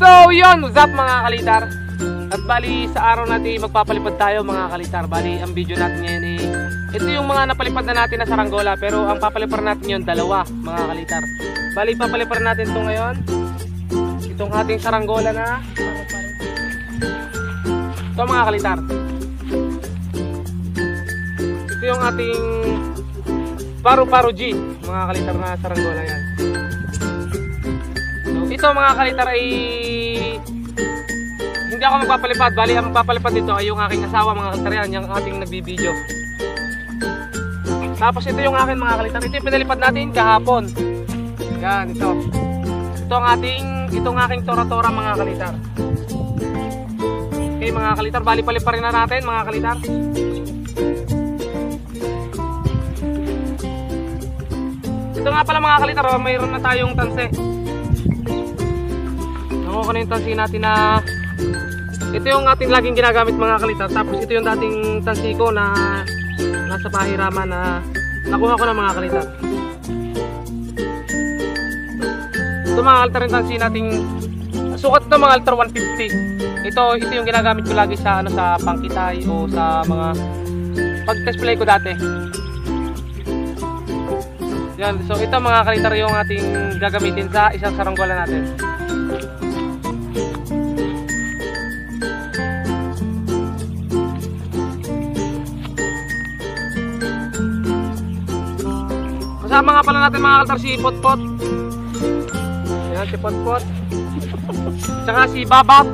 So yun, what's up mga kalitar? At bali sa araw natin magpapalipad tayo mga kalitar. Bali ang video natin ngayon ito yung mga napalipad na natin na saranggola. Pero ang papalipad natin yun dalawa mga kalitar. Bali papalipad natin ito ngayon. Itong ating saranggola na ito mga kalitar. Ito yung ating paru-paro G mga kalitar na saranggola yan. So ito mga kalitar ay hindi ako magpapalipad. Bali ang magpapalipad dito ay yung aking asawa mga kalitar yan, yung ating nagbibideo. Tapos ito yung akin mga kalitar. Ito yung pinalipad natin kahapon. Yan ito. Itong aking tora-tora mga kalitar. Okay mga kalitar, bali paliparin na natin mga kalitar. Ito nga pala mga kalitar, mayroon na tayong tanse. Nakuha ko na yung tansi natin na ito yung ating laging ginagamit mga kalitar. Tapos ito yung dating tansi ko na nasa pahiraman na nakuha ko na mga kalitar. Ito mga kalitar yung tansi nating sukat ito mga kalitar 150. Ito yung ginagamit ko lagi sa sa pangkitay o sa mga pag-display ko dati. Yan, so ito mga kalitar yung ating gagamitin sa isang saranggola natin. Kasama nga pala natin mga kalitar si Potpot. Yan si Potpot. Tsaka si Babab.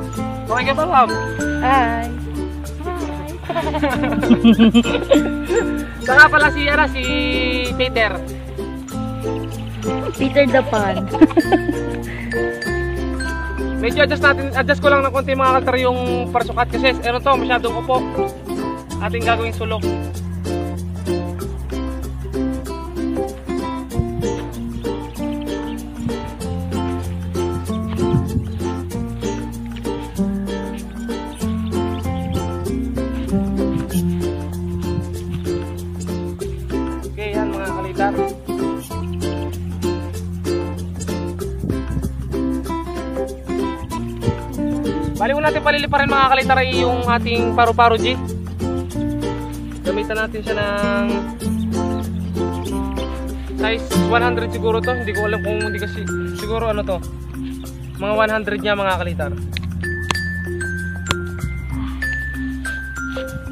Okay ka Babab? Hi. Tsaka pala si Peter. Peter the Pan. Medyo adjust ko lang ng konti mga kalitar yung parasukat kasi ano to masyadong upo. Ating gagawing sulok. Okay, yan mga kalitar. Bali mo natin paliliparin mga kalitar ay yung ating paru-paro G. Gamitan natin siya ng size 100 siguro to. Hindi ko alam kung hindi kasi siguro ano to. Mga 100 niya mga kalitar.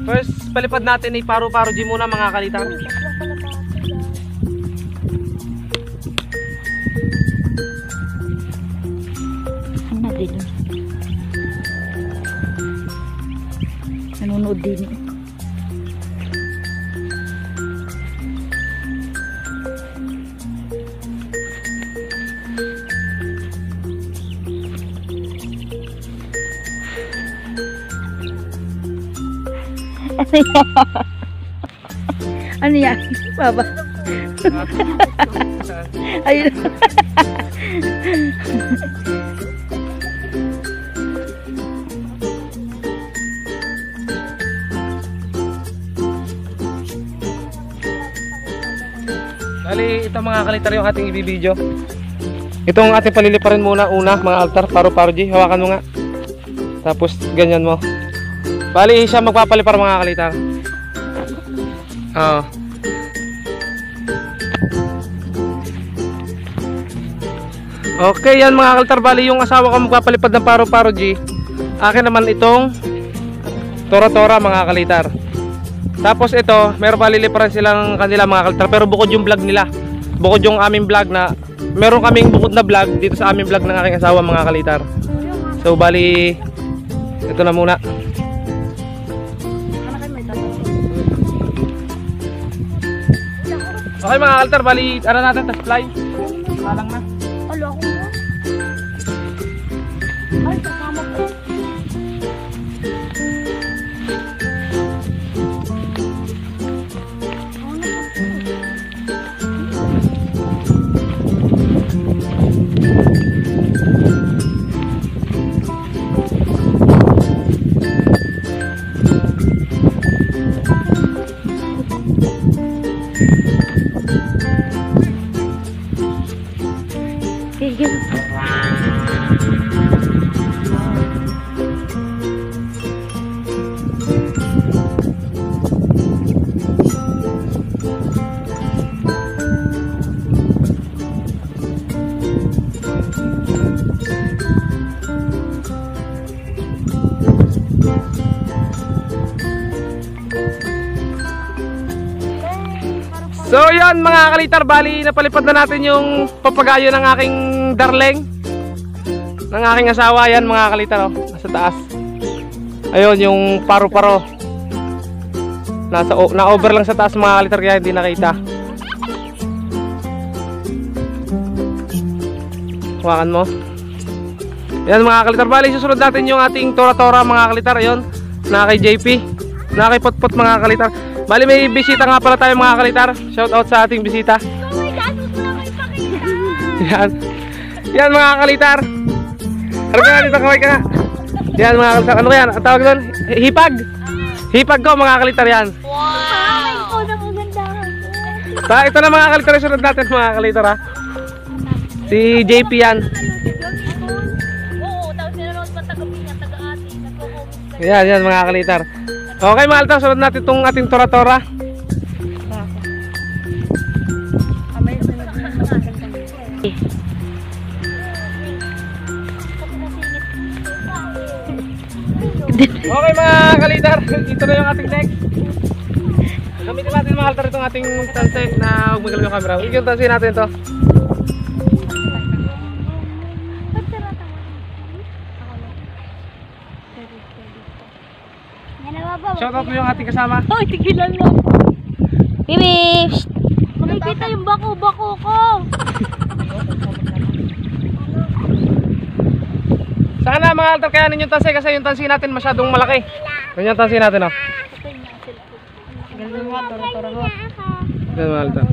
First palipad natin ay paru-paro G muna mga kalitar. Ano dito? Nanonood din. Ano yan? Baba. Ayun. Bali, ito mga kalitar yung ating ibibideo. Itong ating paliliparin muna una mga altar, paru-paro G. Hawakan mo nga. Tapos ganyan mo. Bali, siya magpapalipar mga kalitar. Oo. Okay, yan mga kalitar. Bali, yung asawa ko magpapalipad ng paru-paro G. Akin naman itong tora-tora mga kalitar. Tapos ito, meron paliliparan silang kanila mga kalitar. Pero bukod yung vlog nila. Bukod yung aming vlog na meron kaming bukod na vlog dito sa aming vlog ng aking asawa mga kalitar. So bali ito na muna. Okay mga kalitar, bali ano natin, test fly. Salang na. Alo ako mo. Ay, kasama ko. ayun mga kalitar, bali napalipad na natin yung papagayo ng aking darling, ng aking asawa. Yan mga kalitar, oh, nasa taas. Ayun yung paro-paro, na-over lang sa taas mga kalitar, kaya hindi nakita. Hawakan mo. Yan mga kalitar, bali susunod natin yung ating tora-tora mga kalitar. Ayun, na kay JP, na kay Potpot mga kalitar. Bali may bisita nga pala tayo mga kalitar. Shout out sa ating bisita. Oh my God, gusto na kayo pakita. Yan. Yan mga kalitar. Ano ka nga dito, kaway ka nga. Yan mga kalitar. Ano yan? Ang tawag doon? Hipag. Hipag ko mga kalitar yan. Ay, ikaw na maganda. Ito na mga kalitar. Sunod natin mga kalitar ha. Si JP yan. Oo, tapos sinunod pa taga-pinya, taga-ati. Yan, yan mga kalitar. Okay mga kalitar, sunod natin itong ating tora-tora. Okay mga kalitar, ito na yung ating next. Gamitin natin mga kalitar itong ating tanse na huwag magalang yung camera. Yung tanse natin ito. Shoutout mo yung ating kasama. Hoy, tigilan mo. Bibi! Makikita yung bako-bako ko. Sana mga kalitar kayanin yung tanse kasi yung tanse natin masyadong malaki. Yan yung tanse natin oh. Ganda mo, tora-tora mo. Yan mga kalitar.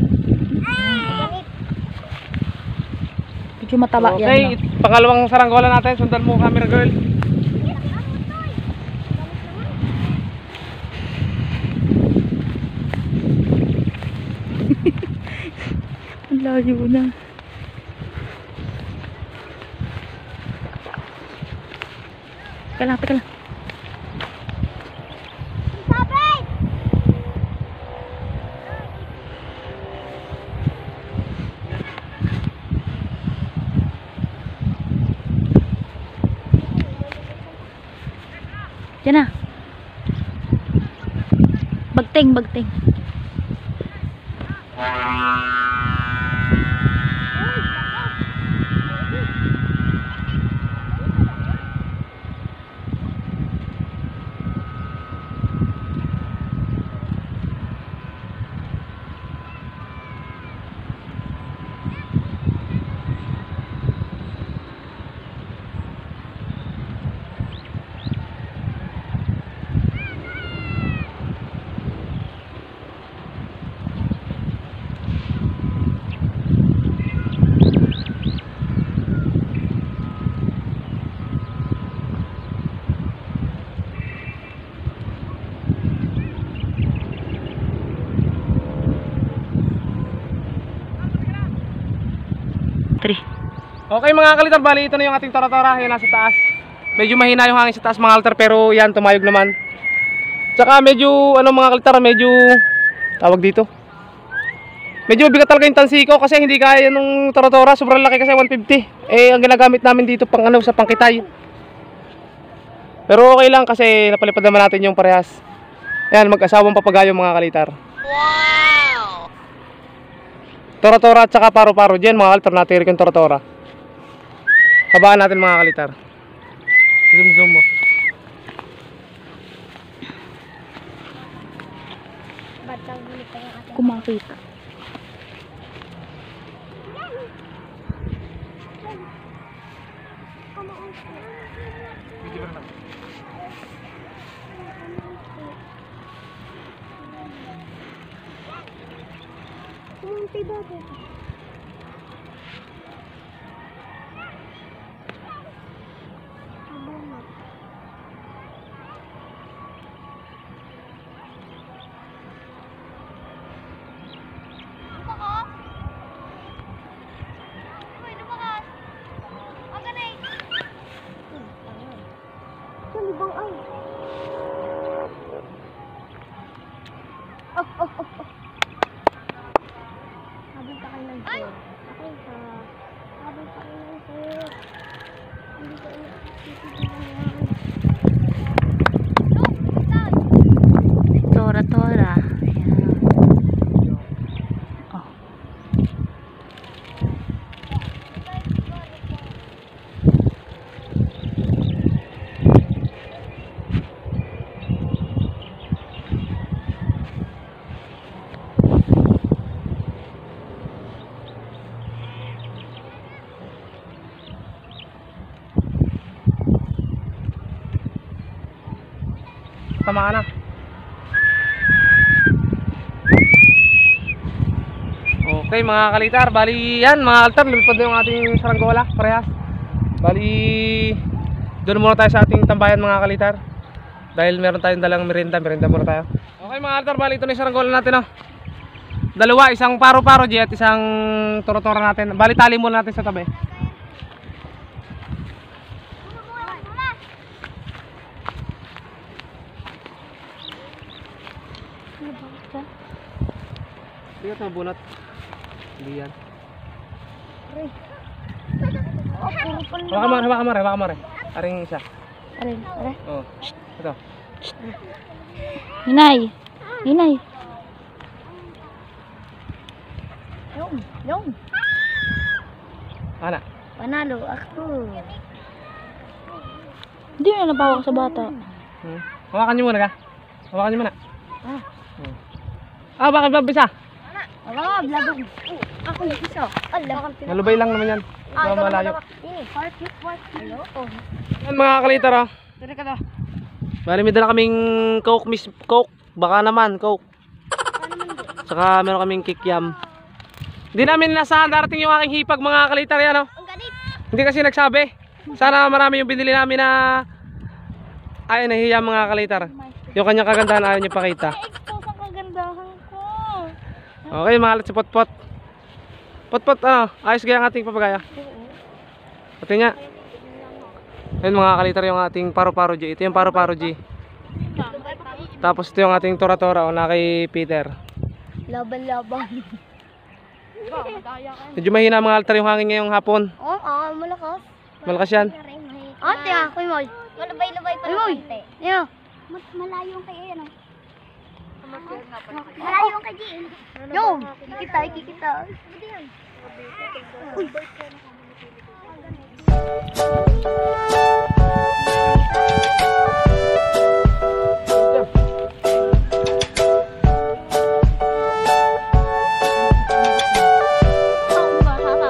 Medyo mataba yan. Okay, pangalawang saranggola natin. Sundan mo camera girl. Ang layo na. Teka lang, teka lang. Diyan na. Bagteng, bagteng. Okay mga kalitar, bali ito na yung ating tora-tora. Yan nasa taas. Medyo mahina yung hangin sa taas mga kalitar, pero yan tumayog naman. Tsaka medyo ano mga kalitar, medyo tawag dito, medyo bigat talaga yung tansi ko kasi hindi kaya nung tora-tora. Sobrang laki kasi 150. Eh ang ginagamit namin dito pang ano, sa pangkitay. Pero okay lang kasi napalipad naman natin yung parehas. Yan, mag-asawang papagayo mga kalitar. Wow! Tora-tora at saka paro-paro dyan mga kalitar, natirik yung tora-tora. Habaan natin mga kalitar. Zoom mo. Kumakita. Tora-tora. Ayan. Oh. tamaan na. Okay mga kalitar, bali yan mga altar, lumipad na yung ating saranggola, parehas. Bali, doon muna tayo sa ating tambayan mga kalitar. Dahil meron tayong dalang merienda muna tayo. Okay mga altar, bali ito na yung saranggola natin, oh. Dalawa, isang paro-paro G at isang toro-toro natin. Bali tali muna natin sa tabi. Hindi ka bunot. Hindi yan. Baka mare. Aring isa. Aray. Oh, ito. Hinay. Yung. Ana. Panalo ako. Hindi mo na napawak sa bata. Hawakan niyo muna ka. Hawakan niyo muna. Bakit mabisa? Blabog. Ako yung isa. Malubay lang naman yan. Malayo. Hello. Yan mga kalitar, oh. Tara ka daw. Bali may dala kaming Coke, Miss Coke. Baka naman, Coke. Saka meron kaming kikiam. Hindi namin nasahan darating yung aking hipag mga kalitar yan, oh. Hindi kasi nagsabi. Sana marami yung binili namin na ay nahihiya mga kalitar. Yung kanyang kagandahan ayaw niya pakita. Expose ang kagandahan ko. Okay, mga alat si Potpot. Potpot, ano? Ayos gaya ang ating papagaya. Pati nga. Ayun mga kalitar yung ating paro-paro G. Ito yung paro-paro G. Tapos ito yung ating tora-tora o na kay Peter. Laban. Medyo mahina mga altar yung hangin ngayong hapon. Malakas. Malakas yan. Ate kuy mo. Malabay-labay pa ng konti. Yeah. Malayo kay ano. Malayo kay Jean. Yo, kikita. Uy.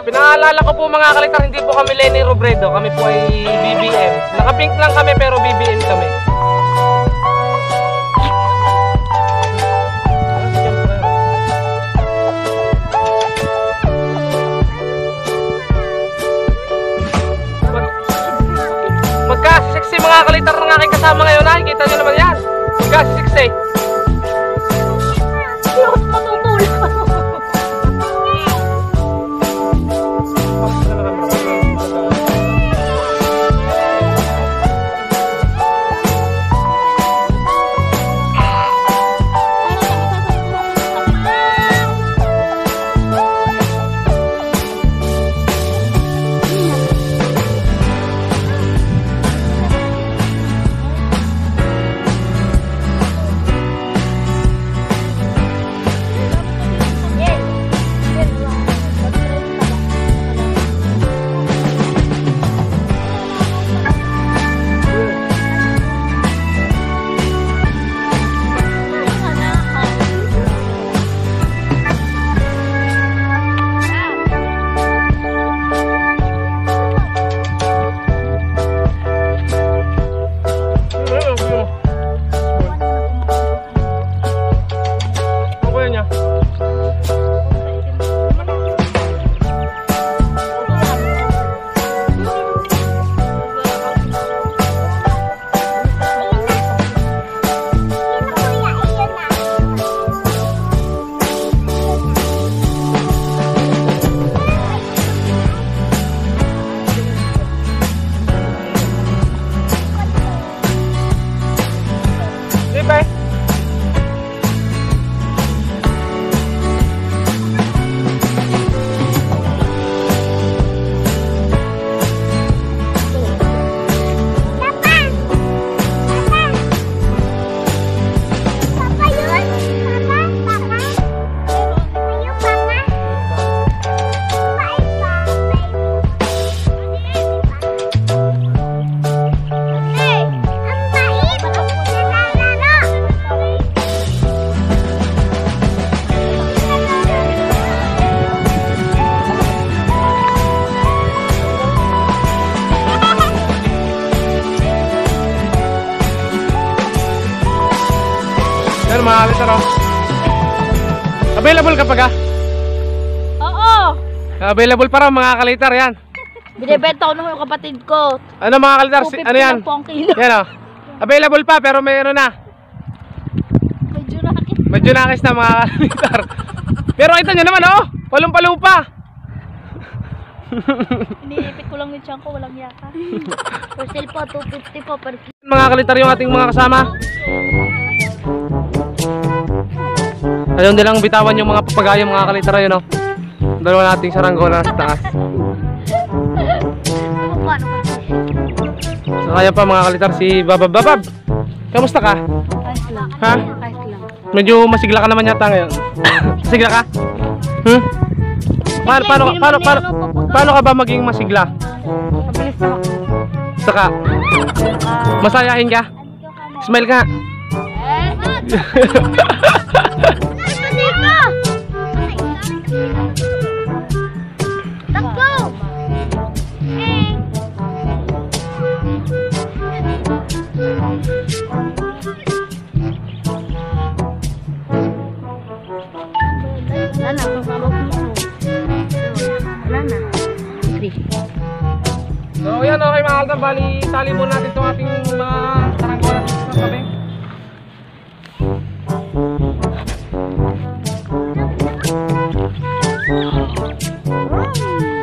Pinaalala ko po mga kalitar, hindi po kami Lenny Robredo, kami po ay BBM. Naka-pink lang kami pero BBM kami. Magka-sexy mga kalitar ng aking kasama ngayon, nakikita nyo naman yan. Magka-sexy. yung mga kalitar oh. Available ka pa ka? Oo! Available para mga kalitar yan. Binibenta ko na yung kapatid ko. Ano mga kalitar? Ano yan? 250 lang po ang kilo. Yan oh. Available pa pero mayroon na. Medyo nakit. Medyo nakis na mga kalitar. Pero ito nyo naman oh. Palong-palupa. Iniipit ko lang yung tiyan ko, walang yaka. For sale po, 250 po per kilo. Mga kalitar yung ating mga kasama. Ayun nilang bitawan yung mga papagayo mga kalitar yun oh. Dalawa nating saranggola sa taas. Paano ba? So kaya pa mga kalitar si Babab. Kamusta ka? Kahit lang. Ha? Kahit lang. Medyo masigla ka naman yata ngayon. Masigla ka? Paano ka ba maging masigla? Mabilis na ako. Saka masayahin ka? Smile ka. Takbo! Wala na, wala na. So yan okay mga kalitar, bali tali muna natin itong ating mga saranggola sa tabi.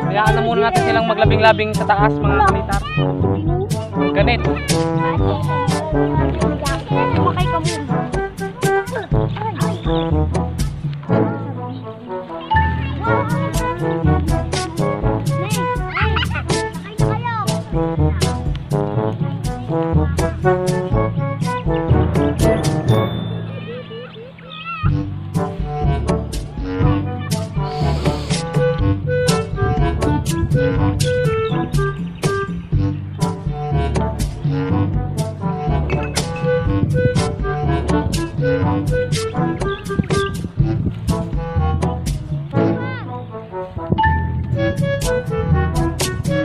Hayaan na muna natin silang maglabing-labing sa taas mga kalitar. Ganit. Kumakay ka muna.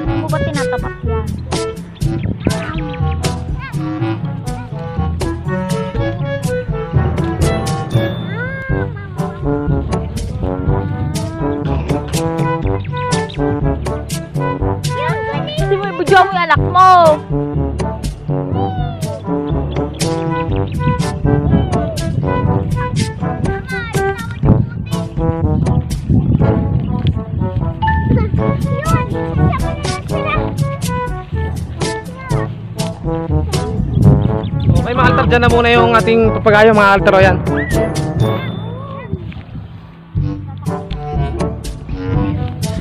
Ano ba tinatapak yan? Kasi mo ibudyo mo yung anak mo. Okay mga kalitar, dyan na muna yung ating papagayo mga kalitar o yan.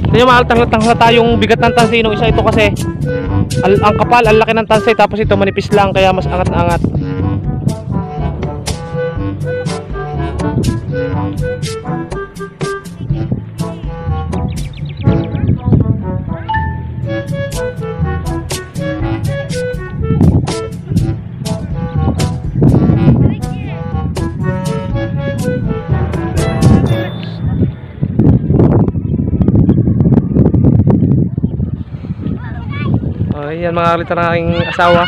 Hindi mga kalitar, halata yung bigat ng tansay nung isa ito kasi ang kapal, ang laki ng tansay tapos ito manipis lang kaya mas angat na angat. Yan mga kalitar ng aking asawa.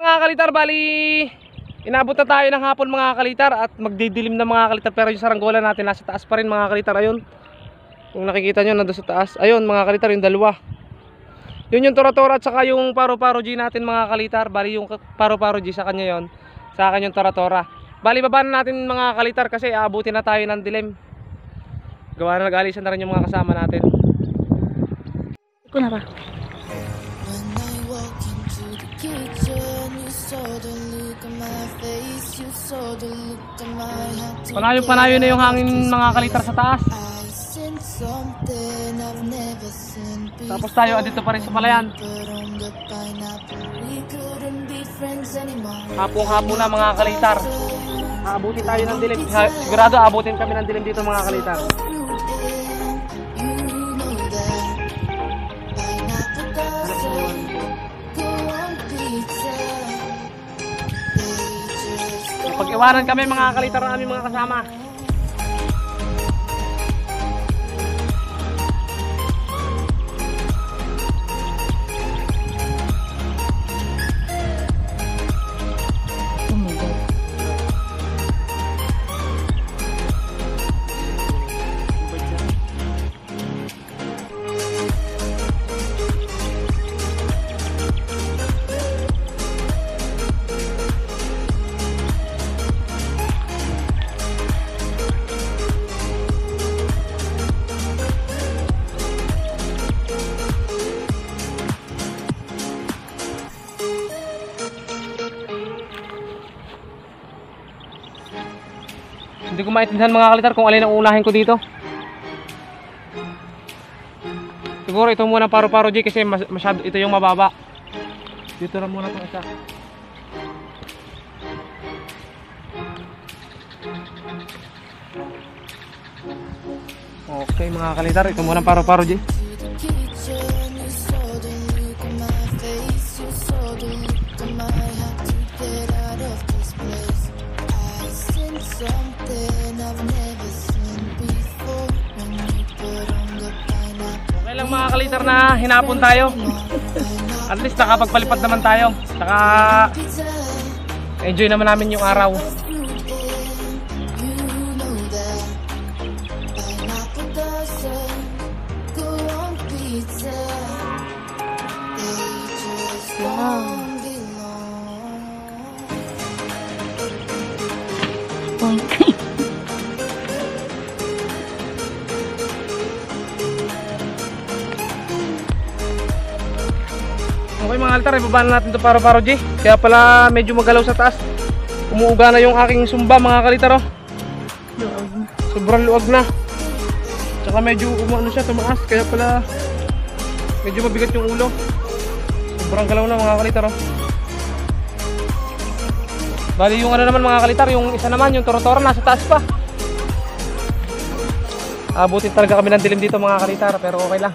Mga kalitar, bali inabot na tayo ng hapon mga kalitar at magdidilim na mga kalitar, pero yung saranggola natin nasa taas pa rin mga kalitar. Ayun, kung nakikita nyo nandun sa taas. Ayun mga kalitar, yung dalawa. Yun yung tora-tora at saka yung paro-paro G natin mga kalitar. Bali yung paro-paro G sa kanya yon, sa akin yung tora-tora. Bali baba na natin mga kalitar kasi aabutin na tayo ng dilim. Gawa na nag-alisan na rin yung mga kasama natin. Iko na ba? Panayo na yung hangin mga kalitar sa taas. Tapos tayo dito pa rin sa palayan. Hapong-hapon na mga kalitar. Aabutin tayo ng dilim. Sigurado aabutin kami ng dilim dito mga kalitar. Pag-iwanan kami mga kalitar ng aming mga kasama. ko maintindihan mga kalitar kung alin ang unahin ko dito. Siguro ito muna paro-paro G kasi masyado ito yung mababa. Dito na muna itong isa. Okay mga kalitar, ito muna paro-paro G. Okay lang mga kalitar na hinapon tayo. At least nakapagpalipad naman tayo. Saka enjoy naman namin yung araw. Okay mga altar, ibaba na natin ito paro-paro G. Kaya pala medyo magalaw sa taas. Umuuga na yung aking sumba mga kalitar oh. Sobrang luwag na. Tsaka medyo ano siya, tumaas. Kaya pala medyo mabigat yung ulo. Sobrang galaw na mga kalitar oh. Bali yung ano naman mga kalitar, yung isa naman, yung toro-toro nasa taas pa. Abutin talaga kami ng dilim dito mga kalitar, pero okay lang.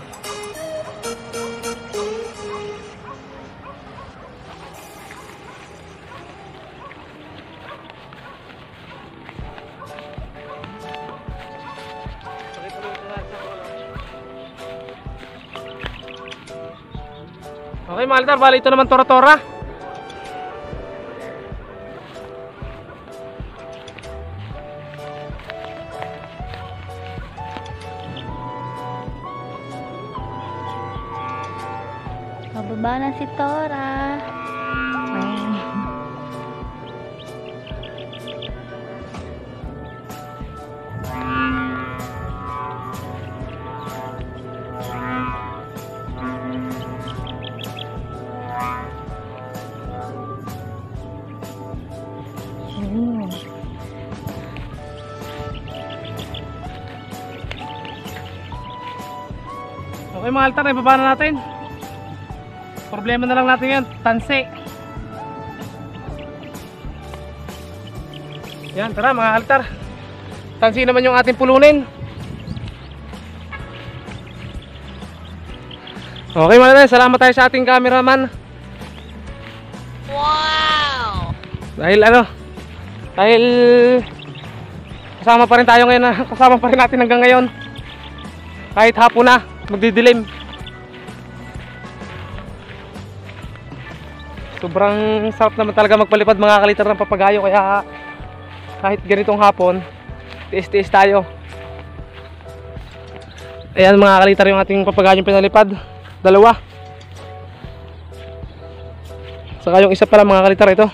Okay mga kalitar, bali ito naman toro-tora. Mababa na si Tora. Okay mga altar, ibaba na natin. Problema na lang natin yan, tanse. Yan, tara mga altar. Tansi naman yung ating pulunin. Okay mga altar, salamat tayo sa ating cameraman. Wow! Dahil kasama pa rin tayo ngayon, kasama pa rin natin hanggang ngayon. Kahit hapon na, magdidilim. Sobrang sarap naman talaga magpalipad mga kalitar ng papagayo, kaya kahit ganitong hapon, tiis-tiis tayo. Ayan mga kalitar yung ating papagayong pinalipad. Dalawa. Saka yung isa pala mga kalitar ito.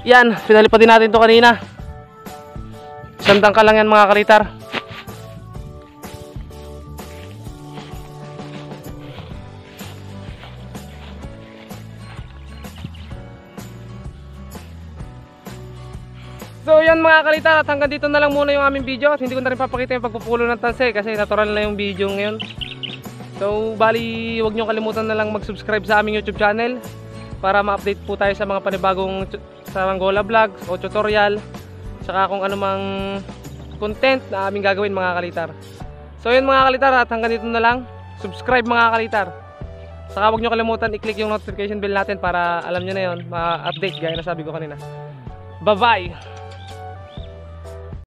Yan, pinalipad din natin to kanina. Isang tangka lang yan mga kalitar. So yan mga kalitar, at hanggang dito na lang muna yung aming video. At hindi ko na rin papakita yung pagpupulo ng tanse kasi natural na yung video ngayon. So bali, huwag nyo kalimutan na lang mag-subscribe sa aming YouTube channel para ma-update po tayo sa mga panibagong saranggola vlogs o tutorial, saka kung anumang content na aming gagawin mga kalitar. So yun mga kalitar, at hanggang dito na lang. Subscribe mga kalitar. Saka huwag nyo kalimutan i-click yung notification bell natin para alam nyo na yun, ma-update gaya na sabi ko kanina. Bye bye!